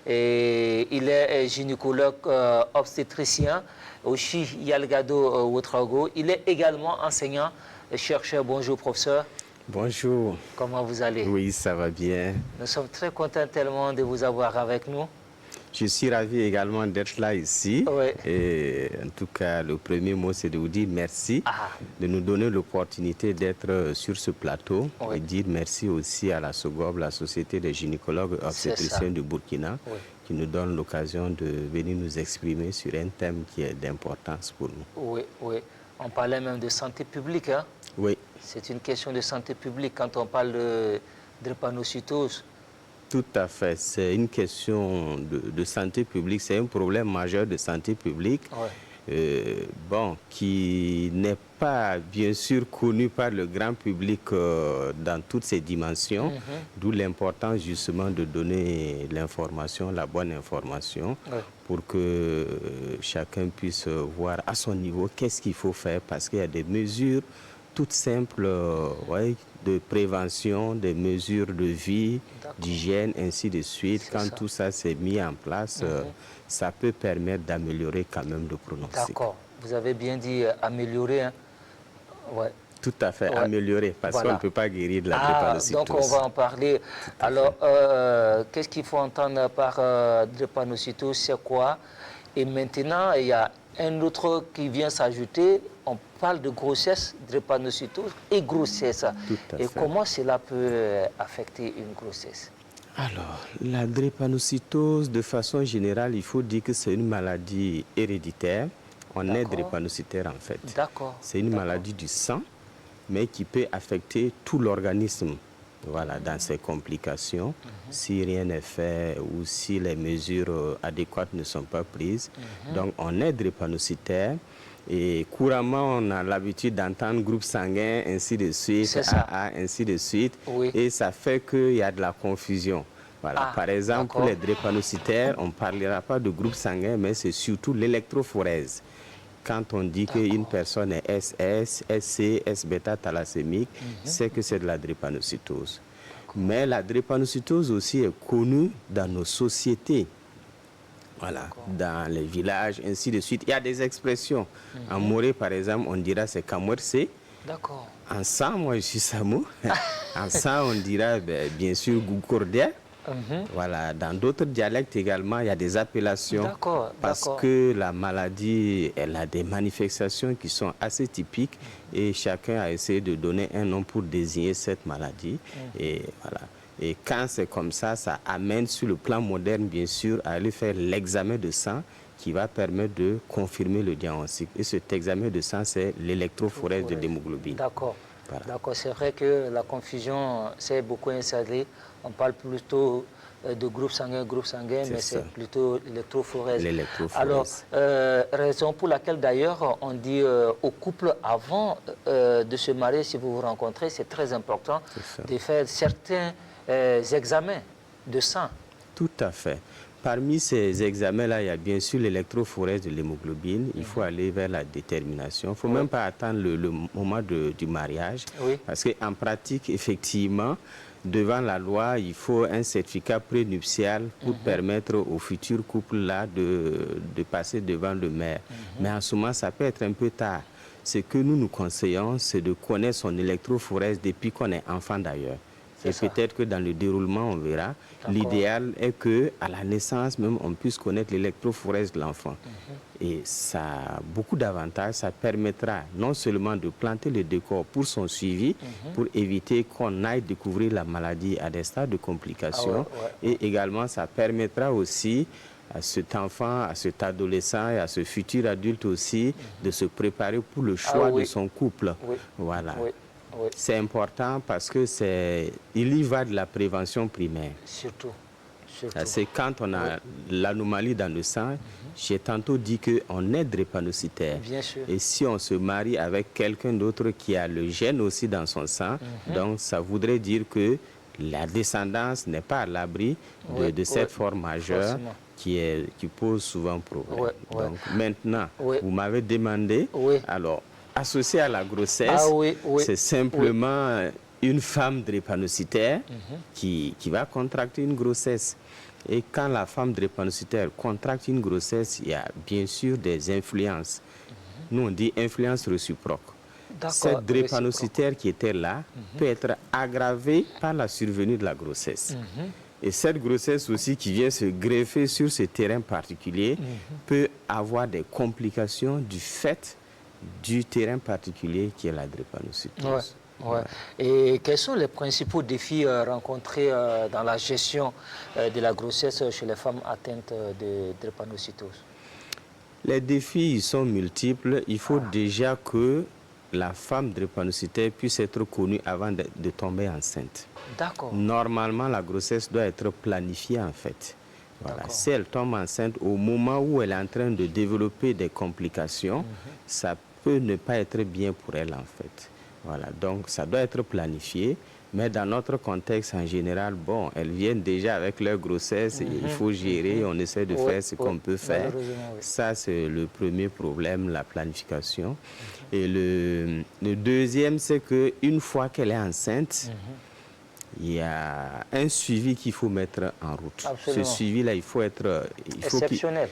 Et il est gynécologue obstétricien au CHI Yalgado Ouedraogo. Il est également enseignant et chercheur. Bonjour professeur. Bonjour. Comment vous allez? Oui, ça va bien. Nous sommes très contents tellement de vous avoir avec nous. Je suis ravi également d'être là ici. Oui. Et en tout cas, le premier mot, c'est de vous dire merci, de nous donner l'opportunité d'être sur ce plateau. Oui. Et dire merci aussi à la SOGOB, la Société des gynécologues obstétriciens du Burkina, qui nous donne l'occasion de venir nous exprimer sur un thème qui est d'importance pour nous. Oui, oui. On parlait même de santé publique, hein? Oui. C'est une question de santé publique quand on parle de drépanocytose. Tout à fait. C'est une question de santé publique. C'est un problème majeur de santé publique. Bon, qui n'est pas bien sûr connu par le grand public dans toutes ses dimensions, d'où l'importance justement de donner l'information, la bonne information, pour que chacun puisse voir à son niveau qu'est-ce qu'il faut faire, parce qu'il y a des mesures toutes simples de prévention, des mesures de vie, d'hygiène, ainsi de suite. Quand tout ça s'est mis en place, ça peut permettre d'améliorer quand même le pronostic. D'accord. Vous avez bien dit améliorer. Hein? Ouais. Tout à fait, améliorer, parce qu'on ne peut pas guérir de la drépanocytose. Donc on va en parler. Alors, qu'est-ce qu'il faut entendre par drépanocytose, c'est quoi? Et maintenant, il y a un autre qui vient s'ajouter. On parle de grossesse, drépanocytose et grossesse. Et comment cela peut affecter une grossesse? Alors, la drépanocytose, de façon générale, il faut dire que c'est une maladie héréditaire. On est drépanocytaire en fait. D'accord. C'est une maladie du sang, mais qui peut affecter tout l'organisme. Voilà, dans ses complications, si rien n'est fait ou si les mesures adéquates ne sont pas prises. Donc, on est drépanocytaire. Et couramment, on a l'habitude d'entendre groupe sanguin, ainsi de suite, AA, ainsi de suite. Et ça fait qu'il y a de la confusion. Voilà. Par exemple, pour les drépanocytaires, on ne parlera pas de groupe sanguin, mais c'est surtout l'électrophorèse. Quand on dit qu'une personne est SS, SC, S-bêta thalassémique, c'est que c'est de la drépanocytose. Mais la drépanocytose aussi est connue dans nos sociétés. Voilà, dans les villages, ainsi de suite. Il y a des expressions. En Morée, par exemple, on dira c'est Kamwerse. D'accord. En Sang, moi je suis Samou. En Sang, on dira bien sûr Goukourdé. Voilà, dans d'autres dialectes également, il y a des appellations. Parce que la maladie, elle a des manifestations qui sont assez typiques et chacun a essayé de donner un nom pour désigner cette maladie. Et voilà. Et quand c'est comme ça, ça amène sur le plan moderne, bien sûr, à aller faire l'examen de sang qui va permettre de confirmer le diagnostic. Et cet examen de sang, c'est l'électrophorèse de l'hémoglobine. D'accord. Voilà. D'accord, c'est vrai que la confusion s'est beaucoup installée. On parle plutôt de groupe sanguin, mais c'est plutôt l'électrophorèse. Alors, raison pour laquelle d'ailleurs on dit au couple avant de se marier, si vous vous rencontrez, c'est très important de faire certains examens de sang. Tout à fait. Parmi ces examens-là, il y a bien sûr l'électrophorèse de l'hémoglobine. Il faut aller vers la détermination. Il ne faut même pas attendre le moment du mariage. Parce qu'en pratique, effectivement, devant la loi, il faut un certificat prénuptial pour permettre au futur couple-là de passer devant le maire. Mais en ce moment, ça peut être un peu tard. Ce que nous conseillons, c'est de connaître son électrophorèse depuis qu'on est enfant d'ailleurs. Et peut-être que dans le déroulement, on verra. L'idéal est qu'à la naissance, même, on puisse connaître l'électrophorèse de l'enfant. Et ça a beaucoup d'avantages. Ça permettra non seulement de planter le décor pour son suivi, pour éviter qu'on aille découvrir la maladie à des stades de complications. Et également, ça permettra aussi à cet enfant, à cet adolescent et à ce futur adulte aussi de se préparer pour le choix de son couple. Voilà. C'est important parce que il y va de la prévention primaire. Surtout. C'est quand on a l'anomalie dans le sang, j'ai tantôt dit qu'on est drépanocytaire. Bien sûr. Et si on se marie avec quelqu'un d'autre qui a le gène aussi dans son sang, donc ça voudrait dire que la descendance n'est pas à l'abri de cette forme majeure qui pose souvent problème. Donc maintenant, vous m'avez demandé, alors, associé à la grossesse, c'est simplement une femme drépanocytaire qui va contracter une grossesse. Et quand la femme drépanocytaire contracte une grossesse, il y a bien sûr des influences. Nous, on dit influence réciproque. Cette drépanocytaire qui était là peut être aggravée par la survenue de la grossesse. Et cette grossesse aussi qui vient se greffer sur ce terrain particulier peut avoir des complications du fait du terrain particulier qui est la drépanocytose. Et quels sont les principaux défis rencontrés dans la gestion de la grossesse chez les femmes atteintes de drépanocytose? Les défis sont multiples. Il faut déjà que la femme drépanocytaire puisse être connue avant de tomber enceinte. D'accord. Normalement, la grossesse doit être planifiée en fait. Voilà. Si elle tombe enceinte, au moment où elle est en train de développer des complications, ça peut ne pas être bien pour elle en fait. Voilà. Donc ça doit être planifié. Mais dans notre contexte en général, bon, elles viennent déjà avec leur grossesse, il faut gérer, on essaie de faire ce qu'on peut faire. Ça, c'est le premier problème, la planification. Et le deuxième, c'est qu'une fois qu'elle est enceinte, il y a un suivi qu'il faut mettre en route. Absolument. Ce suivi-là, il faut être... exceptionnel.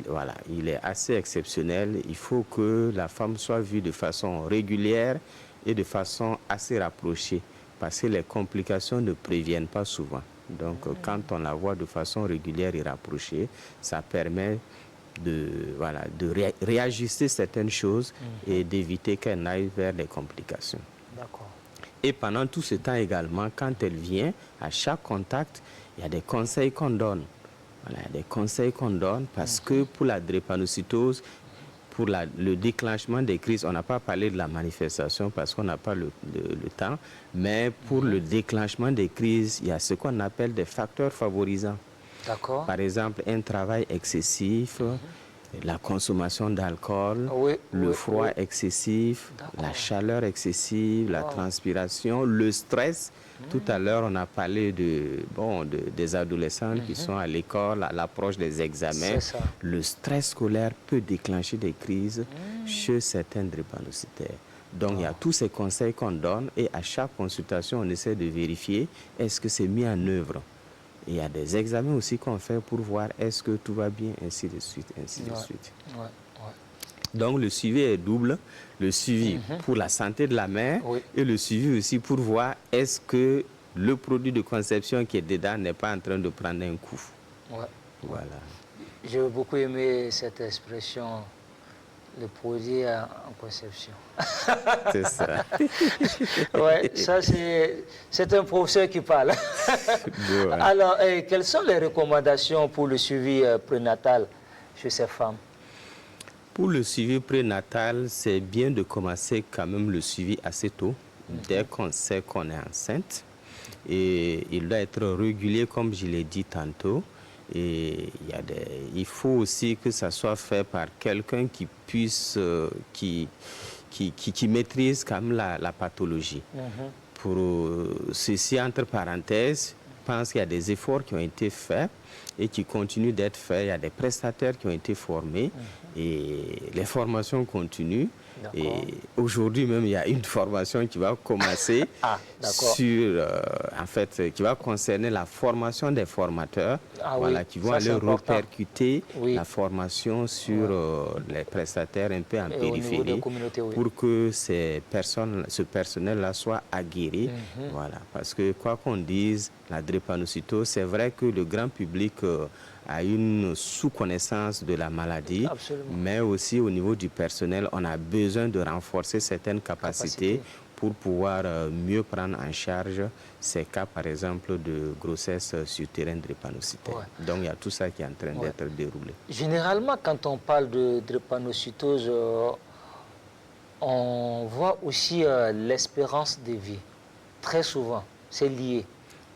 Voilà, il est assez exceptionnel. Il faut que la femme soit vue de façon régulière et de façon assez rapprochée. Parce que les complications ne préviennent pas souvent. Donc, quand on la voit de façon régulière et rapprochée, ça permet de réajuster certaines choses et d'éviter qu'elle n'aille vers les complications. D'accord. Et pendant tout ce temps également, quand elle vient, à chaque contact, il y a des conseils qu'on donne. Voilà, il y a des conseils qu'on donne parce que pour la drépanocytose, pour le déclenchement des crises, on n'a pas parlé de la manifestation parce qu'on n'a pas le temps, mais pour le déclenchement des crises, il y a ce qu'on appelle des facteurs favorisants. D'accord. Par exemple, un travail excessif, la consommation d'alcool, le froid excessif, la chaleur excessive, la transpiration, le stress. Tout à l'heure, on a parlé des adolescents qui sont à l'école, à l'approche des examens. Le stress scolaire peut déclencher des crises chez certains drépanocytaires. Donc, il y a tous ces conseils qu'on donne et à chaque consultation, on essaie de vérifier est-ce que c'est mis en œuvre. Et il y a des examens aussi qu'on fait pour voir est-ce que tout va bien, ainsi de suite, ainsi de suite. Donc, le suivi est double. Le suivi pour la santé de la mère et le suivi aussi pour voir est-ce que le produit de conception qui est dedans n'est pas en train de prendre un coup. Voilà. J'ai beaucoup aimé cette expression, le produit en conception. C'est ça. Ça c'est un professeur qui parle. Alors, quelles sont les recommandations pour le suivi prénatal chez ces femmes? Pour le suivi prénatal, c'est bien de commencer quand même le suivi assez tôt, dès qu'on sait qu'on est enceinte. Et il doit être régulier, comme je l'ai dit tantôt. Et il faut aussi que ça soit fait par quelqu'un qui puisse, qui maîtrise quand même la pathologie. Pour ceci, entre parenthèses, je pense qu'il y a des efforts qui ont été faits et qui continuent d'être faits. Il y a des prestataires qui ont été formés et les formations continuent. Et aujourd'hui même, il y a une formation qui va commencer qui va concerner la formation des formateurs, qui vont aller répercuter la formation sur les prestataires un peu en périphérie pour que ce personnel-là soit aguerri. Parce que quoi qu'on dise, la drépanocytose, c'est vrai que le grand public a une sous-connaissance de la maladie, mais aussi au niveau du personnel, on a besoin de renforcer certaines capacités pour pouvoir mieux prendre en charge ces cas, par exemple, de grossesse sur terrain drépanocytaire. Donc, il y a tout ça qui est en train d'être déroulé. Généralement, quand on parle de drépanocytose, on voit aussi l'espérance de vie. Très souvent, c'est lié.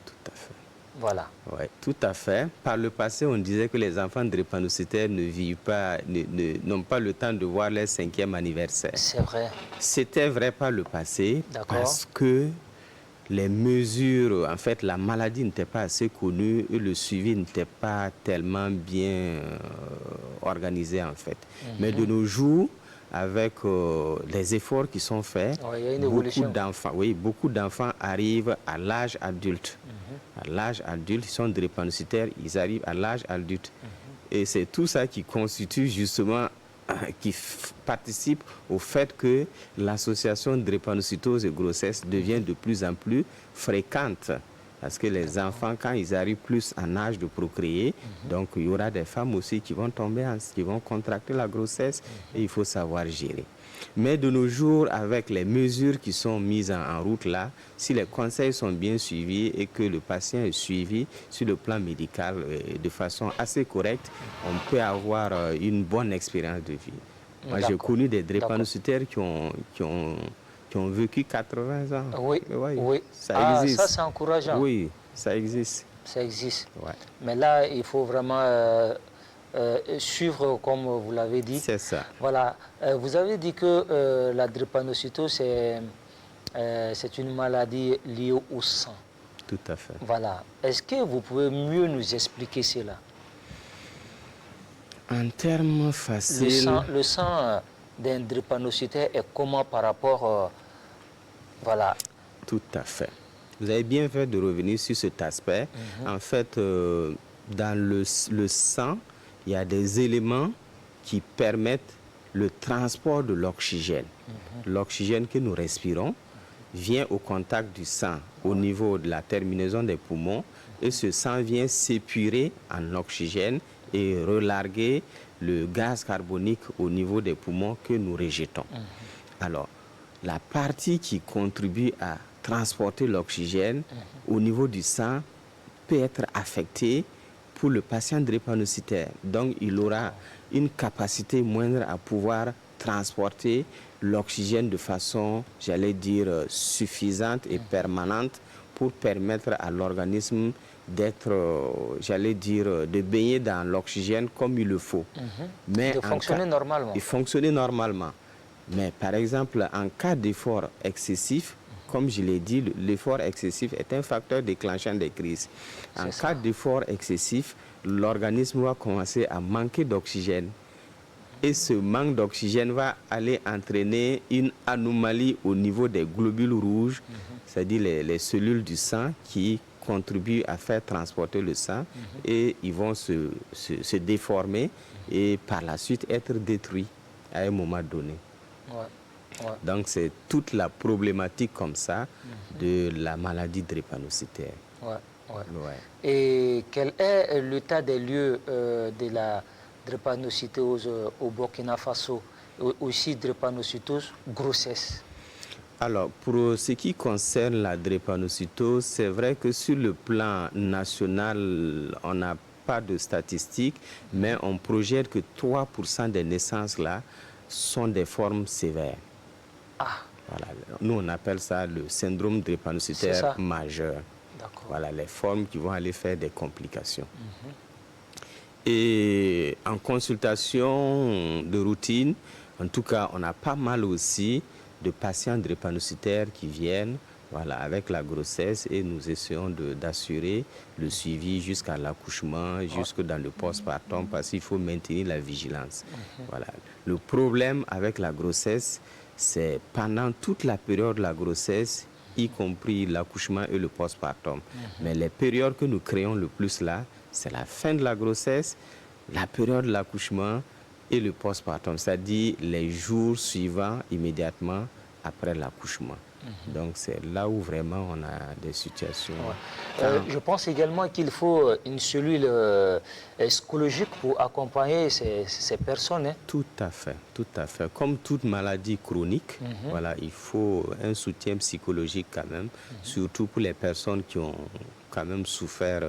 Tout à fait. Voilà. Oui, tout à fait. Par le passé, on disait que les enfants drépanocytaires ne vivent pas, n'ont pas le temps de voir leur 5e anniversaire. C'est vrai. C'était vrai par le passé parce que les mesures, en fait, la maladie n'était pas assez connue et le suivi n'était pas tellement bien organisé, en fait. Mais de nos jours, avec les efforts qui sont faits, il y a une évolution. Beaucoup d'enfants arrivent à l'âge adulte. À l'âge adulte, ils sont drépanocytaires, ils arrivent à l'âge adulte. Et c'est tout ça qui constitue justement, qui participe au fait que l'association drépanocytose et grossesse devient de plus en plus fréquente. Parce que les enfants, quand ils arrivent plus en âge de procréer, donc il y aura des femmes aussi qui vont tomber, qui vont contracter la grossesse et il faut savoir gérer. Mais de nos jours, avec les mesures qui sont mises en route là, si les conseils sont bien suivis et que le patient est suivi sur le plan médical de façon assez correcte, on peut avoir une bonne expérience de vie. Moi, j'ai connu des drépanocytaires qui ont vécu 80 ans. Oui. Ça existe. Ça, c'est encourageant. Oui, ça existe. Ça existe. Ouais. Mais là, il faut vraiment suivre, comme vous l'avez dit. C'est ça. Voilà. Vous avez dit que la drépanocytose, c'est une maladie liée au sang. Tout à fait. Voilà. Est-ce que vous pouvez mieux nous expliquer cela? En termes faciles... Le sang d'un drépanocytaire est comment par rapport... voilà. Tout à fait. Vous avez bien fait de revenir sur cet aspect. En fait, dans le sang, il y a des éléments qui permettent le transport de l'oxygène. L'oxygène que nous respirons vient au contact du sang au niveau de la terminaison des poumons et ce sang vient s'épurer en oxygène et relarguer le gaz carbonique au niveau des poumons que nous rejetons. Alors, la partie qui contribue à transporter l'oxygène au niveau du sang peut être affectée pour le patient drépanocytaire. Donc, il aura une capacité moindre à pouvoir transporter l'oxygène de façon, j'allais dire, suffisante et permanente pour permettre à l'organisme d'être, j'allais dire, de baigner dans l'oxygène comme il le faut. Mais de fonctionner normalement. Il fonctionner normalement. Mais par exemple, en cas d'effort excessif, comme je l'ai dit, l'effort excessif est un facteur déclenchant des crises. En cas d'effort excessif, l'organisme va commencer à manquer d'oxygène. Et ce manque d'oxygène va aller entraîner une anomalie au niveau des globules rouges, c'est-à-dire les cellules du sang qui contribuent à faire transporter le sang et ils vont se déformer et par la suite être détruits à un moment donné. Donc c'est toute la problématique comme ça de la maladie drépanocytaire. Et quel est l'état des lieux de la drépanocytose au Burkina Faso, aussi drépanocytose grossesse? Alors, pour ce qui concerne la drépanocytose, c'est vrai que sur le plan national, on n'a pas de statistiques, mais on projette que 3% des naissances là sont des formes sévères. Voilà. Nous, on appelle ça le syndrome drépanocytaire majeur. Voilà, les formes qui vont aller faire des complications. Et en consultation de routine, en tout cas, on a pas mal aussi de patients drépanocytaires qui viennent avec la grossesse et nous essayons d'assurer le suivi jusqu'à l'accouchement, jusque dans le postpartum parce qu'il faut maintenir la vigilance. Voilà. Le problème avec la grossesse, c'est pendant toute la période de la grossesse, y compris l'accouchement et le postpartum. Mais les périodes que nous créons le plus là, c'est la fin de la grossesse, la période de l'accouchement et le postpartum, c'est-à-dire les jours suivants immédiatement après l'accouchement. Donc c'est là où vraiment on a des situations. Je pense également qu'il faut une cellule psychologique pour accompagner ces personnes. Tout à fait, tout à fait. Comme toute maladie chronique, voilà, il faut un soutien psychologique quand même, surtout pour les personnes qui ont quand même souffert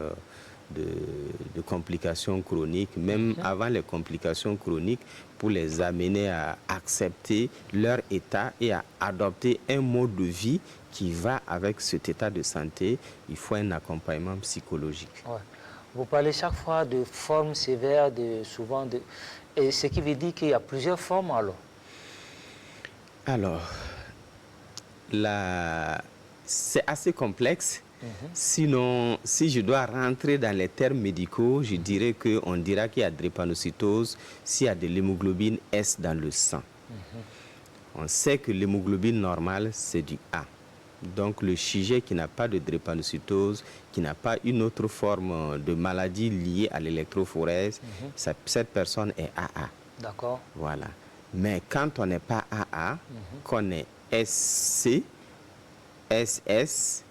de complications chroniques, même avant les complications chroniques, pour les amener à accepter leur état et à adopter un mode de vie qui va avec cet état de santé. Il faut un accompagnement psychologique. Vous parlez chaque fois de formes sévères, et ce qui veut dire qu'il y a plusieurs formes alors? Alors, c'est assez complexe. Sinon, si je dois rentrer dans les termes médicaux, je dirais qu'on dira qu'il y a drépanocytose s'il y a de l'hémoglobine S dans le sang. On sait que l'hémoglobine normale, c'est du A. Donc, le sujet qui n'a pas de drépanocytose, qui n'a pas une autre forme de maladie liée à l'électrophorèse, cette personne est AA. D'accord. Voilà. Mais quand on n'est pas AA, qu'on est SC, SS,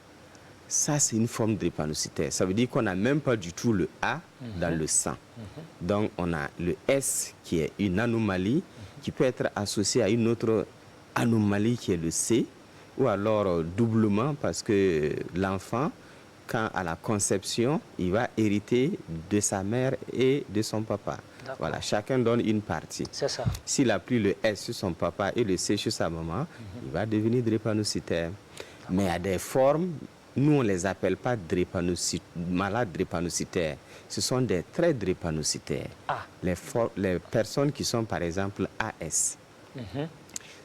ça c'est une forme drépanocytaire. Ça veut dire qu'on n'a même pas du tout le A dans le sang. Donc on a le S qui est une anomalie qui peut être associée à une autre anomalie qui est le C, ou alors doublement parce que l'enfant, quand à la conception, il va hériter de sa mère et de son papa. Voilà, chacun donne une partie. C'est ça. S'il a pris le S sur son papa et le C sur sa maman, il va devenir drépanocytaire. Mais il y a des formes, nous on ne les appelle pas malades drépanocytaires. Ce sont des traits drépanocytaires. Les personnes qui sont par exemple AS.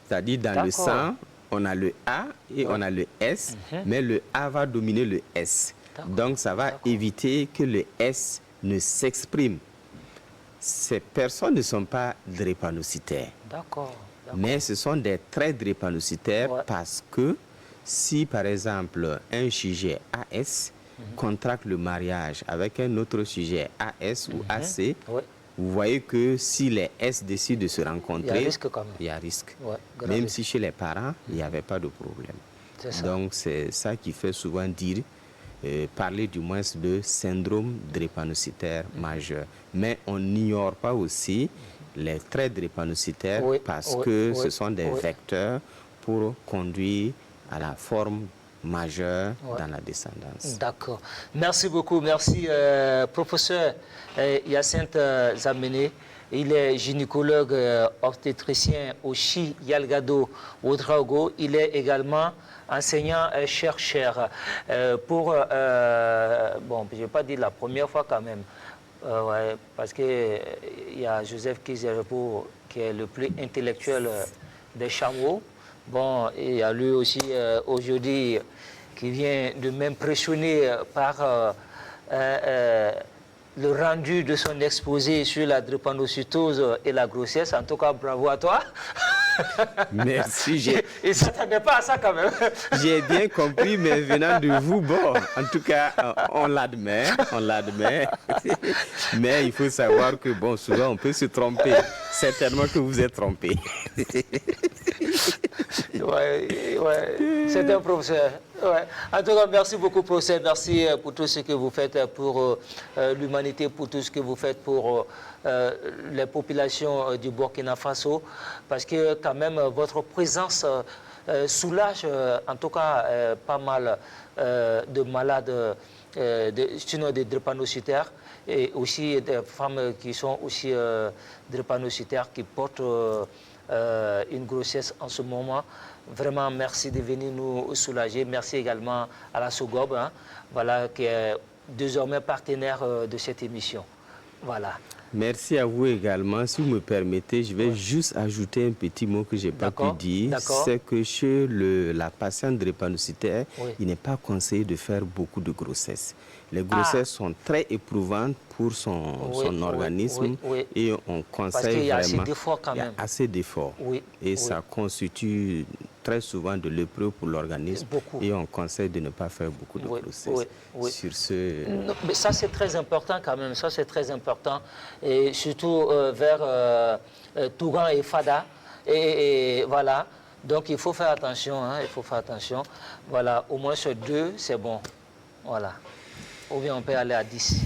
C'est-à-dire dans le sang, on a le A et on a le S, mais le A va dominer le S. Donc ça va éviter que le S ne s'exprime. Ces personnes ne sont pas drépanocytaires. Mais ce sont des traits drépanocytaires parce que si par exemple un sujet AS contracte le mariage avec un autre sujet AS ou AC, vous voyez que si les S décident de se rencontrer, il y a risque quand même. Il y a risque. Même si chez les parents, il n'y avait pas de problème. Donc c'est ça qui fait souvent dire, parler du moins de syndrome drépanocytaire majeur. Mais on n'ignore pas aussi les traits drépanocytaires parce que ce sont des vecteurs pour conduire à la forme majeure dans la descendance. D'accord. Merci beaucoup. Merci, professeur Hyacinthe Zameneh. Il est gynécologue obstétricien au CHI Yalgado Ouedraogo. Il est également enseignant-chercheur. Bon, je ne vais pas dire la première fois quand même, parce qu'il y a Joseph Kizerbo qui est le plus intellectuel des chameaux. Bon, il y a lui aussi aujourd'hui qui vient de m'impressionner par le rendu de son exposé sur la drépanocytose et la grossesse. En tout cas, bravo à toi. Merci. Il ne s'attendait pas à ça quand même. J'ai bien compris, mais venant de vous, bon, en tout cas, on l'admet. Mais il faut savoir que, bon, souvent, on peut se tromper. Certainement que vous êtes trompé. C'est un professeur. En tout cas, merci beaucoup, professeur. Merci pour tout ce que vous faites pour l'humanité, pour tout ce que vous faites pour les populations du Burkina Faso. Parce que quand même, votre présence soulage, en tout cas, pas mal de malades, sinon des drépanocytaires, et aussi des femmes qui sont aussi drépanocytaires, qui portent une grossesse en ce moment. Vraiment, merci de venir nous soulager. Merci également à la SOGOB, voilà, qui est désormais partenaire de cette émission. Voilà. Merci à vous également. Si vous me permettez, je vais juste ajouter un petit mot que je n'ai pas pu dire. C'est que chez la patiente drépanocytaire, il n'est pas conseillé de faire beaucoup de grossesses. Les grossesses sont très éprouvantes pour son organisme et on conseille vraiment... Parce qu'il y a assez d'efforts quand même. Il y a assez d'efforts. Et ça constitue très souvent de l'épreuve pour l'organisme. Et on conseille de ne pas faire beaucoup de grossesses. Sur ce... Non, mais ça, c'est très important quand même. Ça, c'est très important. Et surtout vers Touran et Fada. Et voilà. Donc, il faut faire attention. Il faut faire attention. Voilà. Au moins sur 2, c'est bon. Voilà. Ou bien on peut aller à 10.